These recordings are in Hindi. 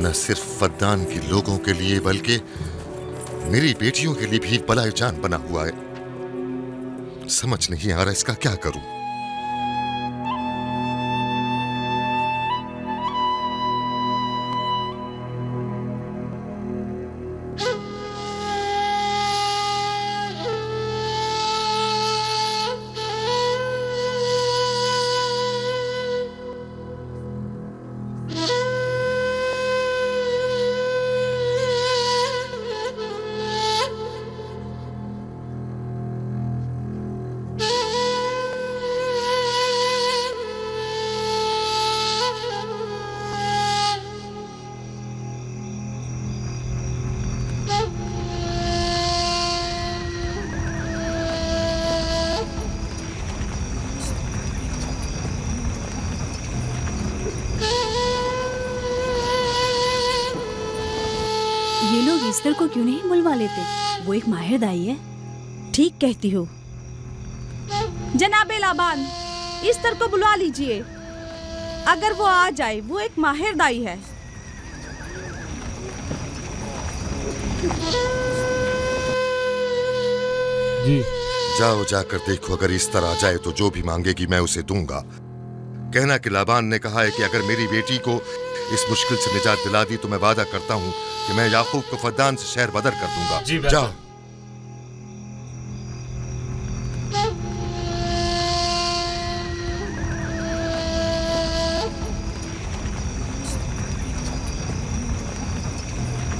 न सिर्फ फद्दान के लोगों के लिए बल्कि मेरी बेटियों के लिए भी बलाए जान बना हुआ है। समझ नहीं आ रहा इसका क्या करूं। ईस्टर को क्यों नहीं बुलवा लेते? वो एक माहिर दाई है। ठीक कहती हो। जनाबे लाबान, ईस्टर को बुलवा लीजिए। अगर वो आ जाए, वो एक माहिर दाई है। जी। जाओ जाकर देखो, अगर ईस्टर आ जाए तो जो भी मांगेगी मैं उसे दूंगा। कहना कि लाबान ने कहा है कि अगर मेरी बेटी को इस मुश्किल से निजात दिला दी तो मैं वादा करता हूं कि मैं याकूब को फद्दान से शहर बदर कर दूंगा। जी जाओ।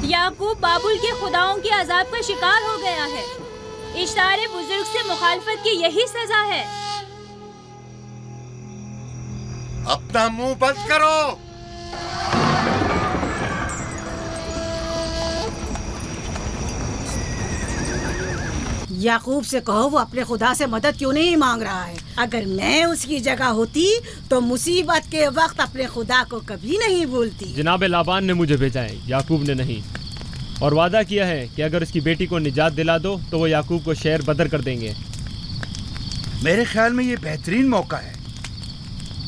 याकूब बाबुल के खुदाओं के अजाब का शिकार हो गया है। इश्तारे बुजुर्ग से मुखालफत की यही सजा है। अपना मुंह बंद करो। याकूब से कहो वो अपने खुदा से मदद क्यों नहीं मांग रहा है। अगर मैं उसकी जगह होती तो मुसीबत के वक्त अपने खुदा को कभी नहीं भूलती। जनाब लाबान ने मुझे भेजा है, याकूब ने नहीं। और वादा किया है कि अगर उसकी बेटी को निजात दिला दो तो वो याकूब को शहर बदर कर देंगे। मेरे ख्याल में ये बेहतरीन मौका है।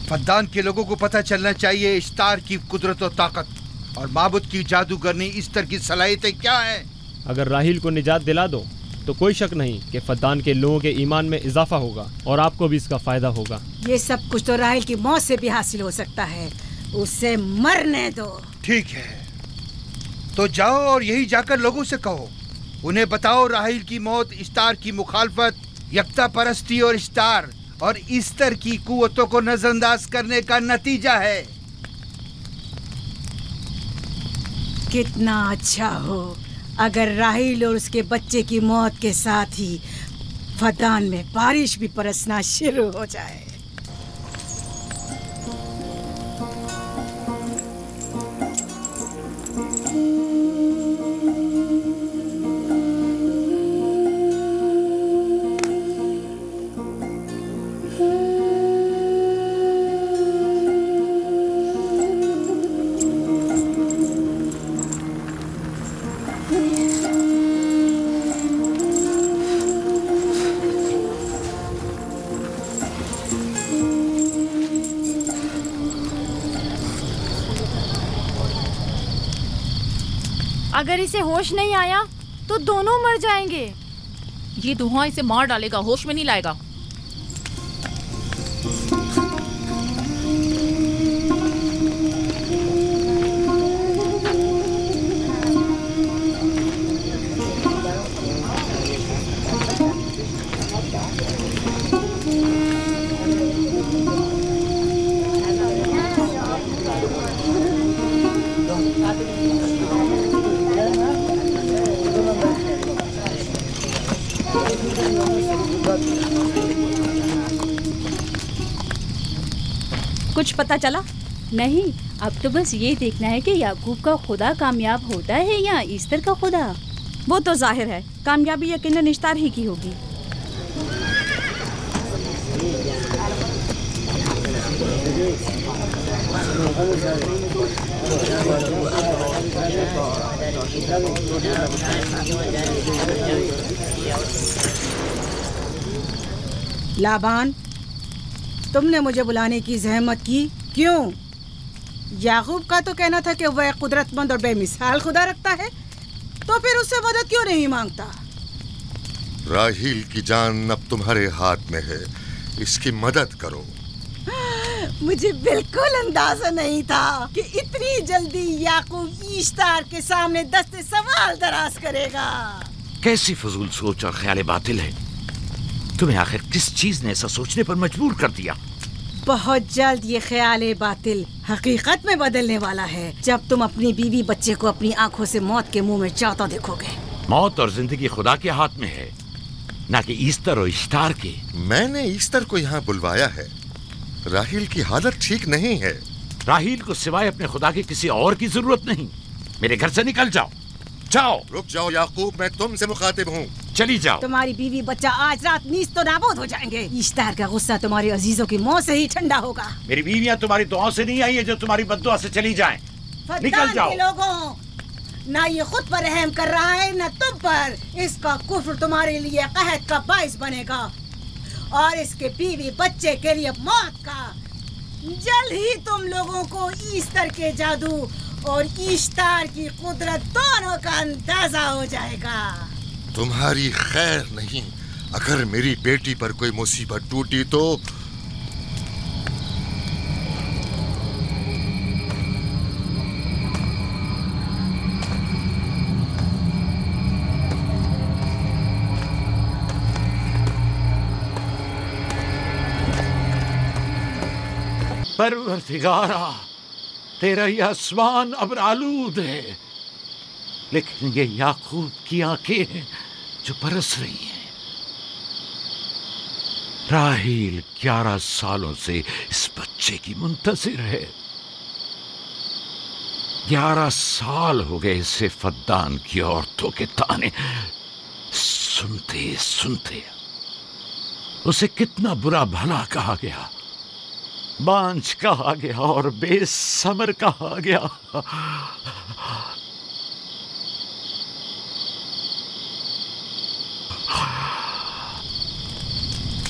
फद्दान के लोगों को पता चलना चाहिए इश्तार की कुदरत और ताकत और माबुद की जादूगरनी इश्तार की सलाहियतें क्या है। अगर राहील को निजात दिला दो तो कोई शक नहीं कि फद्दान के लोगों के ईमान में इजाफा होगा और आपको भी इसका फायदा होगा। ये सब कुछ तो राहील की मौत से भी हासिल हो सकता है। उसे मरने दो। ठीक है, तो जाओ और यही जाकर लोगों से कहो, उन्हें बताओ राहील की मौत इश्तार की मुखालफत, यकता परस्ती और इश्तार और ईस्टर की कुव्वतों को नजरअंदाज करने का नतीजा है। कितना अच्छा हो अगर राहील और उसके बच्चे की मौत के साथ ही फद्दान में बारिश भी बरसना शुरू हो जाए। अगर इसे होश नहीं आया तो दोनों मर जाएंगे। ये धुआं इसे मार डालेगा, होश में नहीं लाएगा। कुछ पता चला? नहीं, अब तो बस ये देखना है कि याकूब का खुदा कामयाब होता है या ईस्टर का खुदा। वो तो जाहिर है कामयाबी यकीनन इश्तार ही की होगी। लाबान, तुमने मुझे बुलाने की जहमत की, क्यों? याकूब का तो कहना था कि वह कुदरतमंद और बेमिसाल खुदा रखता है, तो फिर उससे मदद क्यों नहीं मांगता? राहील की जान अब तुम्हारे हाथ में है, इसकी मदद करो। मुझे बिल्कुल अंदाजा नहीं था कि इतनी जल्दी याकूब ईश्तार के सामने दस्ते सवाल दराज करेगा। कैसी फजूल सोच और ख्याल बातिल है। तुम्हें आखिर किस चीज ने ऐसा सोचने पर मजबूर कर दिया? बहुत जल्द ये ख्याल बातिल हकीकत में बदलने वाला है, जब तुम अपनी बीवी बच्चे को अपनी आंखों से मौत के मुंह में जाता देखोगे। मौत और जिंदगी खुदा के हाथ में है, ना कि ईस्टर और इश्तार के। मैंने ईस्टर को यहाँ बुलवाया है। राहील की हालत ठीक नहीं है। राहील को सिवाय अपने खुदा के किसी और की जरूरत नहीं। मेरे घर से निकल जाओ। जाओ। रुक जाओ याकूब, मैं तुमसे मुखातिब हूँ। चली जाओ। तुम्हारी बीवी बच्चा आज रात नीस तो नाबूद हो जाएंगे। ईश्तार का गुस्सा तुम्हारे अजीजों की मौत से ही ठंडा होगा। मेरी बीवियां तुम्हारी दुआओं से नहीं आई है जो तुम्हारी बद्दुआ से चली जाएं। निकल जाओ। लोगों, ना ये खुद पर रहम कर रहा है न तुम पर। इसका कुफ्र तुम्हारे लिए कहत का बाइस बनेगा और इसके बीवी बच्चे के लिए मौत का। जल्द ही तुम लोगों को ईस्टर के जादू और ईश्तार की कुदरत दोनों का अंदाजा हो जाएगा। तुम्हारी खैर नहीं। अगर मेरी बेटी पर कोई मुसीबत टूटी तो परवरदिगारा, तेरा ये आसमान अब आलूद है, लेकिन ये याकूब की आंखें हैं जो बरस रही हैं। राहील 11 सालों से इस बच्चे की मुंतजिर है। 11 साल हो गए इसे फद्दान की औरतों के ताने सुनते सुनते। उसे कितना बुरा भला कहा गया, बांझ कहा गया और बेसमर कहा गया।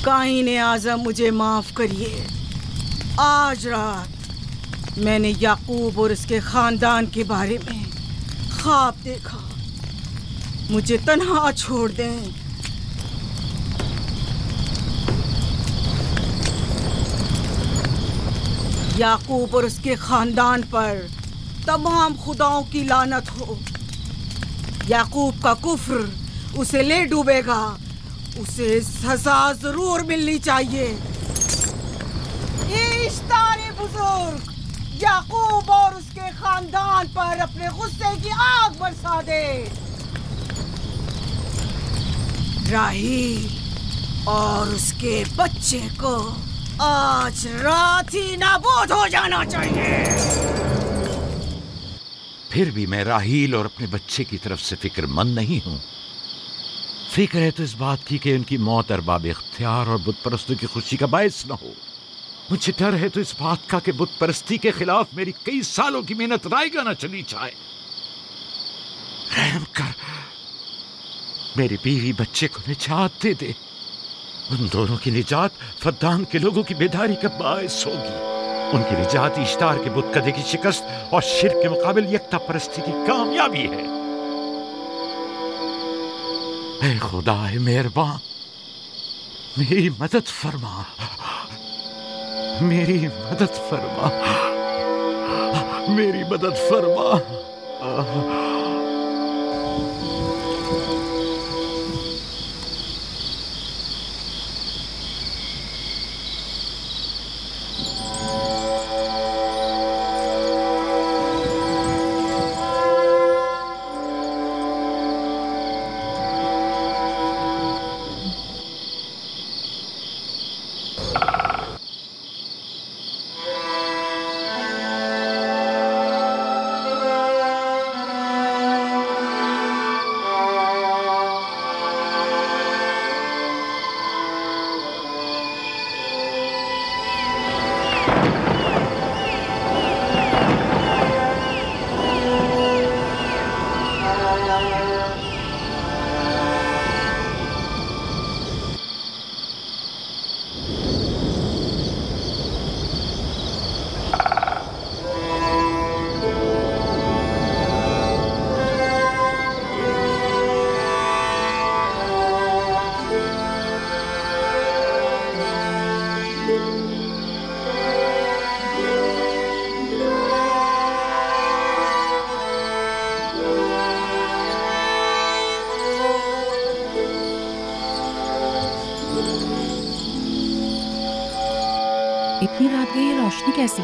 काईन आज़म, मुझे माफ करिए। आज रात मैंने याकूब और उसके खानदान के बारे में ख्वाब देखा। मुझे तन्हा छोड़ दें। याकूब और उसके खानदान पर तमाम खुदाओं की लानत हो। याकूब का कुफ्र उसे ले डूबेगा। उसे सजा जरूर मिलनी चाहिए। इश्तारे बुजुर्ग, याकूब और उसके खानदान पर अपने गुस्से की आग बरसा दे। राहील और उसके बच्चे को आज रात ही नाबूद हो जाना चाहिए। फिर भी मैं राहील और अपने बच्चे की तरफ से फिक्रमंद नहीं हूं। फिक्र है तो इस बात की कि उनकी मौत अरबाब इख्तियार और बुत परस्तों की खुशी का बायस न हो। मुझे डर है तो इस बात का कि बुत परस्ती के खिलाफ मेरी कई सालों की मेहनत रायगा न चली जाए। रहम कर, मेरी बीवी बच्चे को निजात दे दे। उन दोनों की निजात फद्दान के लोगों की बेदारी का बायस होगी। उनकी निजात इश्तार के बुत कदे की शिकस्त और शिर्क के मुकाबिल यकता परस्ती की कामयाबी है। ऐ खुदा मेहरबान, मेरी मदद फरमा, मेरी मदद फरमा, मेरी मदद फरमा। इतनी रात गई, ये रोशनी कैसी?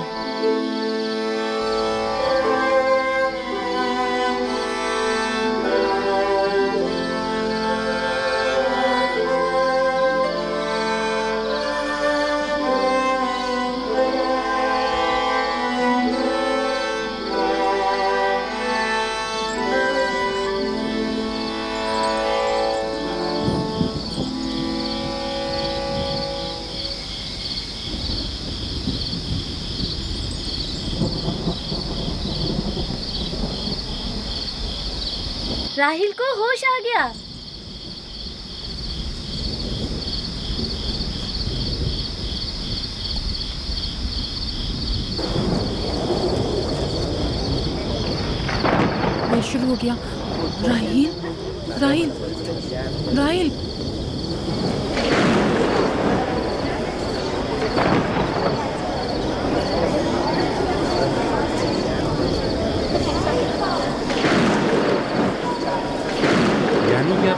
राहिल को होश आ गया। ये शुरू हो गया। राहिल, राहिल, राहिल।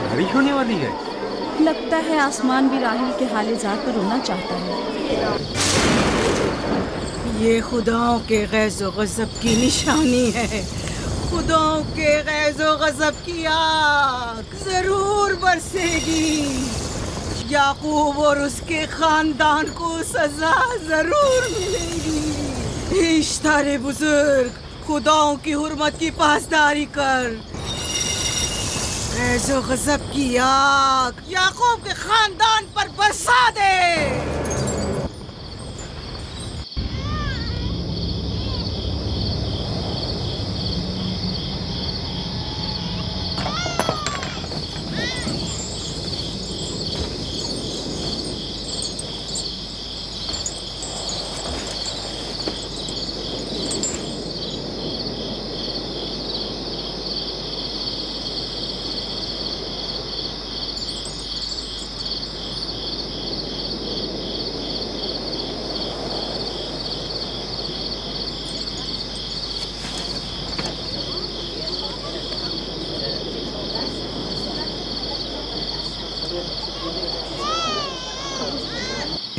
बारिश होने वाली है। लगता है आसमान भी राहिल के हाले ज़ात पर रोना चाहता है। ये खुदाओं के गैज़ो गज़ब की निशानी है। खुदाओं के गैज़ो गज़ब की आग जरूर बरसेगी। याकूब और उसके खानदान को सजा जरूर मिलेगी। इश्तारे बुजुर्ग, खुदाओं की हुर्मत की पासदारी कर। गैज़ो गज़ब की आग याकूब के खानदान पर बरसा दे।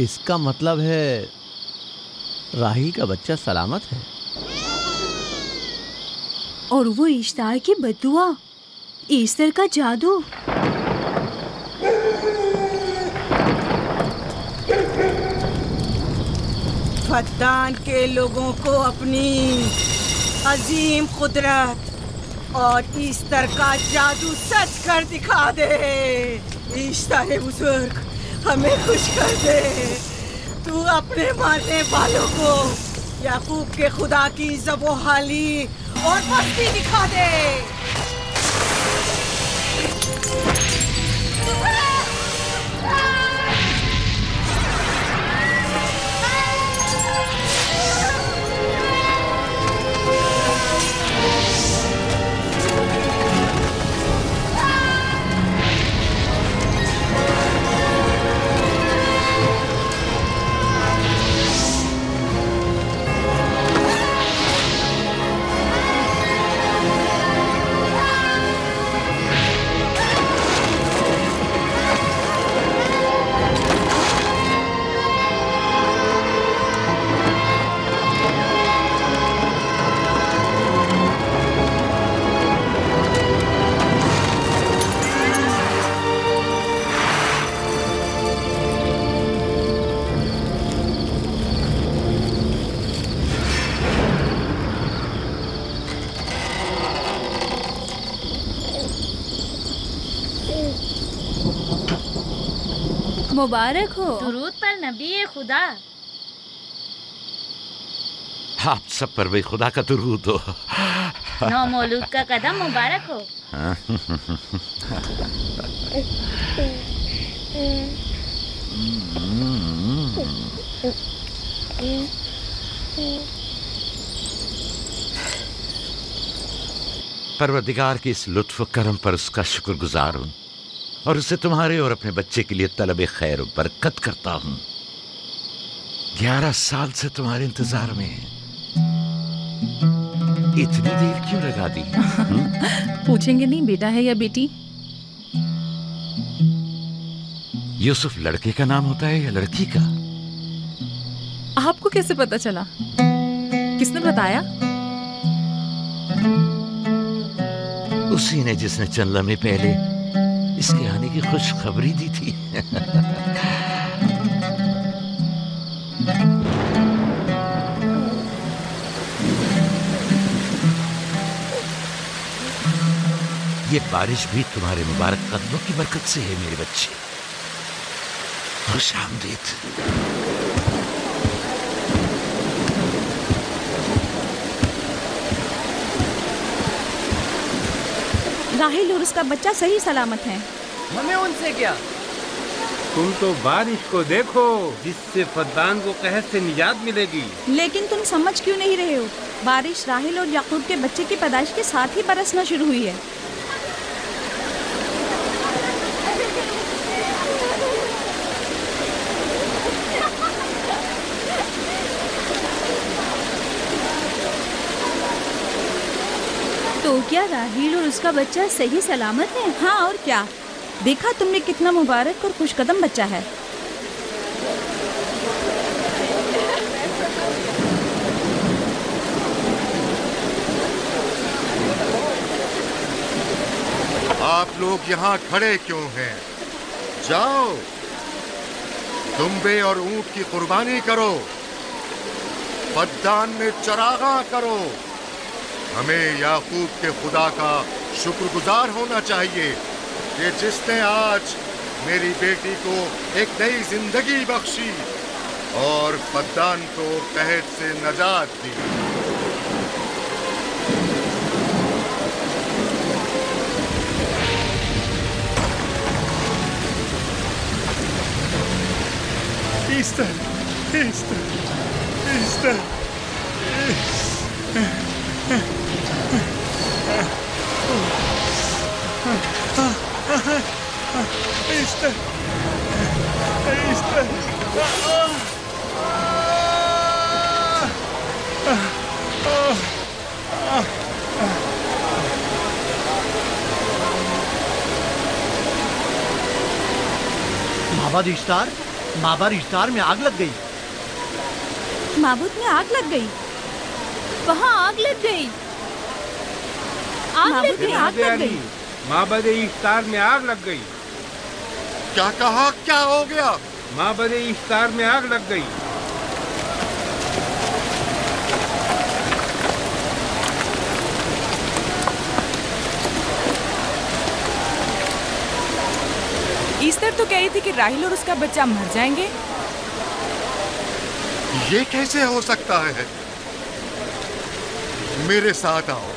इसका मतलब है राहिल का बच्चा सलामत है। और वो इश्तार की बदुआ, ईस्टर का जादू। फद्दान के लोगों को अपनी अजीम कुदरत और ईस्टर का जादू सच कर दिखा दे। ईस्टर बुजुर्ग, हमें खुश कर दे। तू अपने मारने वालों को याकूब के खुदा की ज़बोहाली और मस्ती दिखा दे। मुबारक हो दुरूद पर नबी खुदा। आप सब पर भी खुदा का दुरूद हो। नौ मौलूद का कदम मुबारक हो। परवरदिगार की इस लुत्फ करम पर उसका शुक्रगुजार हूँ और उसे तुम्हारे और अपने बच्चे के लिए तलब खैर बरकत करता हूँ। 11 साल से तुम्हारे इंतजार में है। इतनी देर क्यों लगा दी? पूछेंगे नहीं बेटा है या बेटी? यूसुफ लड़के का नाम होता है या लड़की का? आपको कैसे पता चला? किसने बताया? उसी ने जिसने चंद लम्हे पहले इसके आने की खुशखबरी दी थी। ये बारिश भी तुम्हारे मुबारक कदमों की बरकत से है मेरे बच्चे। खुश आमदीद। राहिल और उसका बच्चा सही सलामत हैं। हमें उनसे क्या? तुम तो बारिश को देखो जिससे फद्दान को कहर से निजात मिलेगी। लेकिन तुम समझ क्यों नहीं रहे हो? बारिश राहिल और याकूब के बच्चे की पैदाइश के साथ ही बरसना शुरू हुई है। तो क्या राहिल और उसका बच्चा सही सलामत है? हाँ और क्या, देखा तुमने कितना मुबारक और खुशकदम बच्चा है। आप लोग यहाँ खड़े क्यों हैं? जाओ, दुम्बे और ऊंट की कुर्बानी करो, फद्दान में चरागा करो। हमें याकूब के खुदा का शुक्रगुजार होना चाहिए कि जिसने आज मेरी बेटी को एक नई जिंदगी बख्शी और फद्दान को कहर से नजात दी। Ishtar, Ishtar, Ishtar. Ishtar, Ishtar. माबाद इश्तार, माबाद इश्तार में आग लग गई। माबूद में आग लग गई? वहाँ आग लग गई। माबूद में आग लग गई। माबद इफ्तार में आग लग गई। क्या कहा? क्या हो गया? माबद इफ्तार में आग लग गई। ईस्टर तो कह रही थी कि राहिल और उसका बच्चा मर जाएंगे। ये कैसे हो सकता है? मेरे साथ आओ।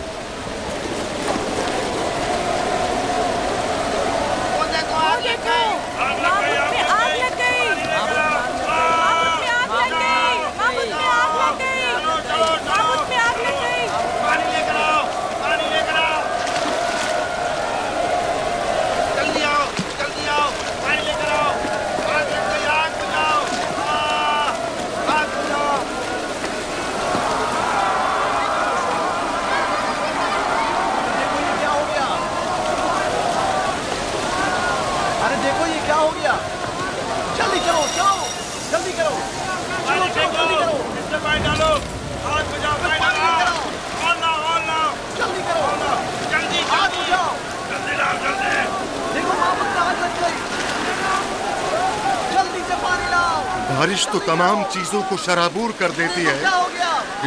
बारिश तो तमाम चीजों को शराबूर कर देती है,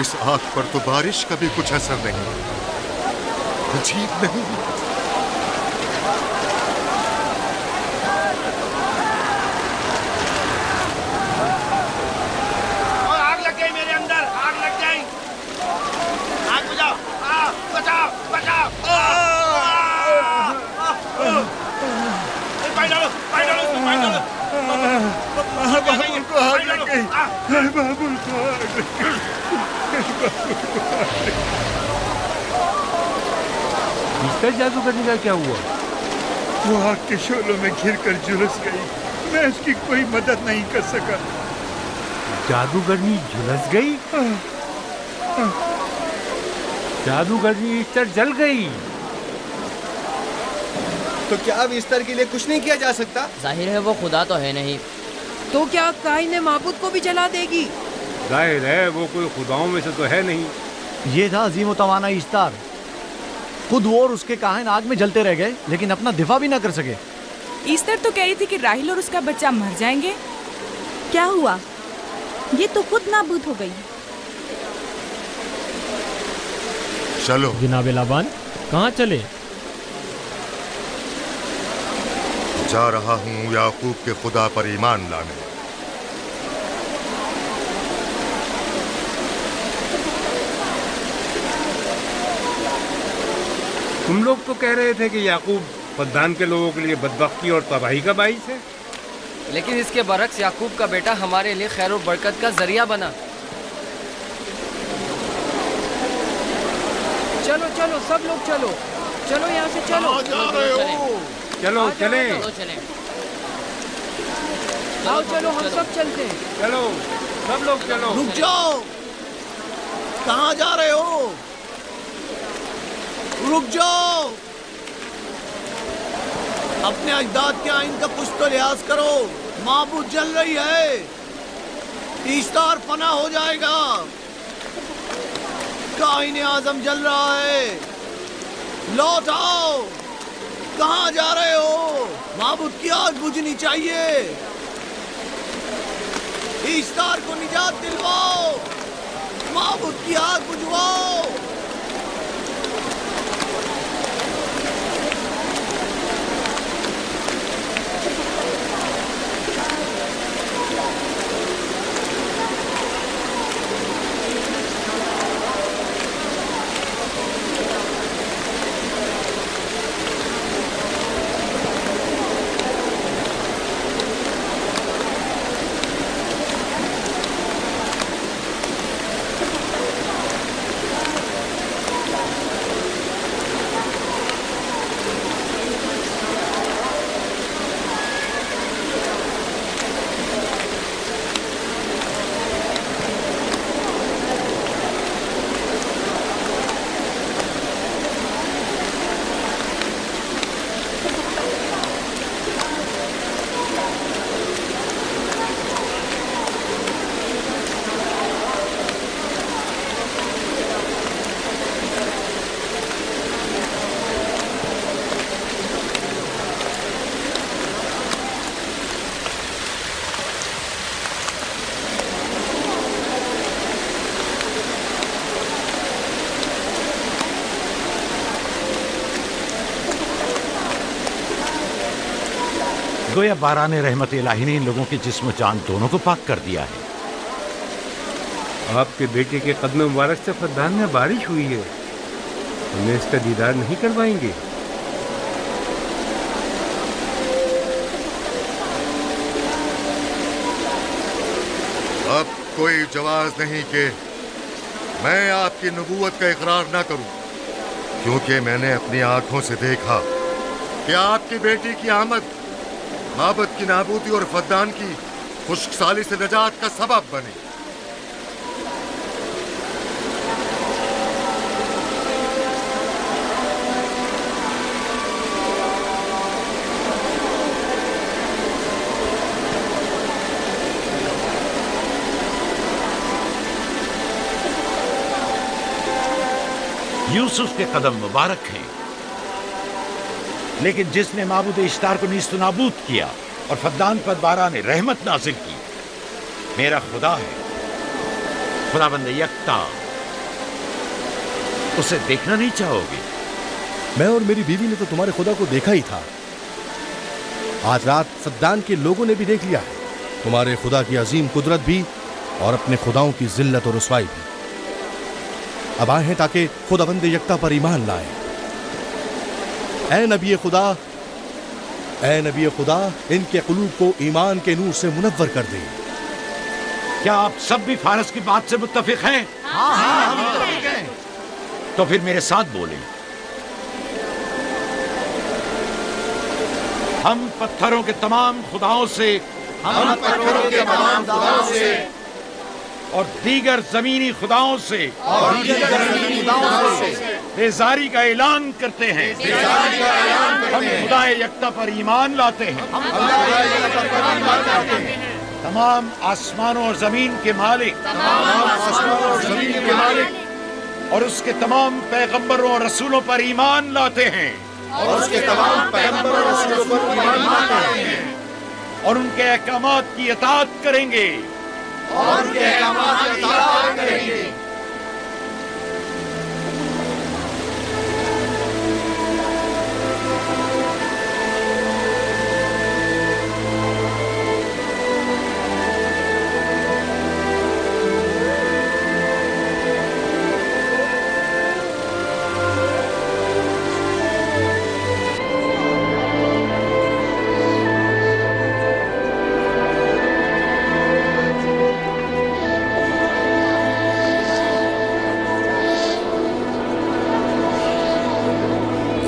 इस आग पर तो बारिश का भी कुछ असर नहीं। अजीब नहीं? आग लग गई मेरे अंदर, आग लग गई। आग बुझाओ, बचाओ, बचाओ। पानी डालो, पानी डालो, पानी डालो। बाबुल को आग लग गई। बाबुल को आग लग गई। ईस्टर जादूगरनी का क्या हुआ? वो आग के शोलों में घिरकर झुलस गई। मैं उसकी कोई मदद नहीं कर सका। जादूगरनी झुलस गई? जादूगरनी ईस्टर जल गई। तो क्या अब ईस्टर के लिए कुछ नहीं किया जा सकता? जाहिर है वो खुदा तो है नहीं। तो क्या काई ने माबूद को भी जला देगी? जाहिर है वो कोई खुदाओं में से तो है नहीं। ये था अजीम तवाना इश्तार। खुद वो और उसके काहिन आग में जलते रह गए, लेकिन अपना दिफा भी ना कर सके। ईस्टर तो कह रही थी कि राहिल और उसका बच्चा मर जाएंगे। क्या हुआ? ये तो खुद नाबूद हो गई। चलो जनाब लाबान, कहाँ चले? जा रहा हूँ याकूब के खुदा पर ईमान लाने। तुम लोग तो कह रहे थे कि याकूब फद्दान के लोगों के लिए बदबख्ती और तबाही का बाइस है, लेकिन इसके बरक्स याकूब का बेटा हमारे लिए खैर और बरकत का जरिया बना। चलो चलो सब लोग चलो, चलो यहाँ से चलो। चलो चले, आओ चलो हम सब चलते हैं। चलो सब लोग चलो। रुक जाओ, कहाँ जा रहे हो? रुक जाओ, अपने अजदाद के आइन का कुछ तो लिहाज करो। माबूद जल रही है, ईस्तार फना हो जाएगा। काइन आजम जल रहा है, लौट आओ। कहाँ जा रहे हो? माबूद की आग बुझनी चाहिए। ईस्तार को निजात दिलवाओ, माबूद की आग बुझवाओ। गोया बारान रहमत इलाही ने इन लोगों के जिस्म जान दोनों को पाक कर दिया है। आपके बेटे के कदम मुबारक से फद्दान में बारिश हुई है, हमें इसका दीदार नहीं करवाएंगे? अब कोई जवाज नहीं कि मैं आपकी नबूवत का इकरार ना करूं, क्योंकि मैंने अपनी आंखों से देखा कि आपकी बेटी की आमद माबद की नाबूदी और फद्दान की खुश्कसाली से निजात का सबब बनी। यूसुफ के कदम मुबारक हैं, लेकिन जिसने माबूद इश्तार को नीस्त नाबूद किया और फद्दान पर बारान रहमत नाजिल की, मेरा खुदा है, खुदाबंद यकता। उसे देखना नहीं चाहोगे? मैं और मेरी बीवी ने तो तुम्हारे खुदा को देखा ही था। आज रात फद्दान के लोगों ने भी देख लिया है तुम्हारे खुदा की अजीम कुदरत भी और अपने खुदाओं की जिल्लत और रुसवाई भी। अब आए हैं ताकि खुदाबंद यकता पर ईमान लाए। ऐ नबी खुदा, इनके कुलूब को ईमान के नूर से मुनव्वर कर दे। क्या आप सब भी फारस की बात से मुत्तफिक हैं? हाँ, हम मुत्तफिक हैं। तो फिर मेरे साथ बोलें। हम पत्थरों के तमाम खुदाओं से और दीगर जमीनी खुदाओं से बेजारी का ऐलान करते हैं। हम खुदा यकता पर ईमान लाते हैं तमाम आसमानों और जमीन के मालिक, और उसके तमाम पैगंबरों और रसूलों पर ईमान लाते हैं, और उनके अहकामात की इताअत करेंगे,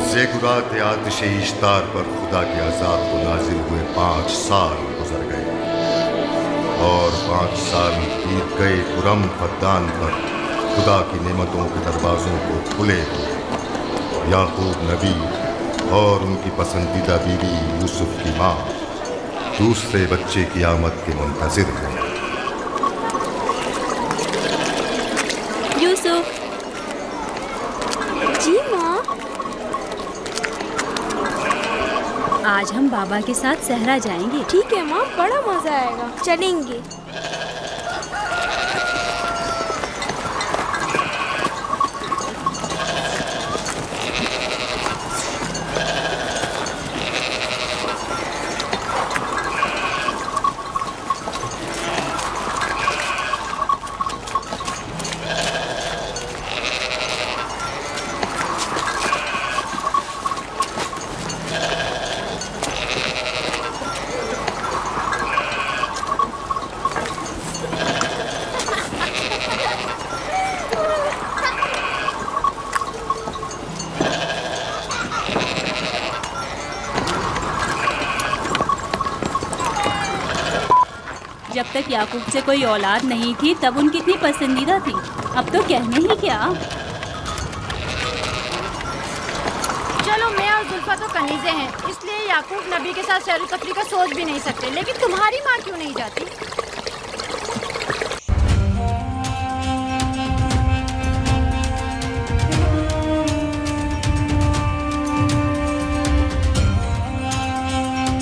ज़ेगुरात आतिश इश्तार पर खुदा के अज़ाब को नाजिल हुए 5 साल गुजर गए, और 5 साल बीत गए खुरम फद्दान पर खुदा की नेमतों के दरवाज़ों को खुले हुए। याकूब नबी और उनकी पसंदीदा बीवी यूसुफ की माँ दूसरे बच्चे की आमद के मुंतज़िर हैं। यूसुफ। जी माँ। आज हम बाबा के साथ सहरा जाएंगे। ठीक है माँ, बड़ा मजा आएगा, चलेंगे। जब तक याकूब से कोई औलाद नहीं थी तब उनकी इतनी पसंदीदा थी, अब तो कहने ही क्या। चलो, मैं और जुल्फा तो कनीज़े हैं, इसलिए याकूब नबी के साथ सैर तफरीह का सोच भी नहीं सकते, लेकिन तुम्हारी माँ क्यों नहीं जाती?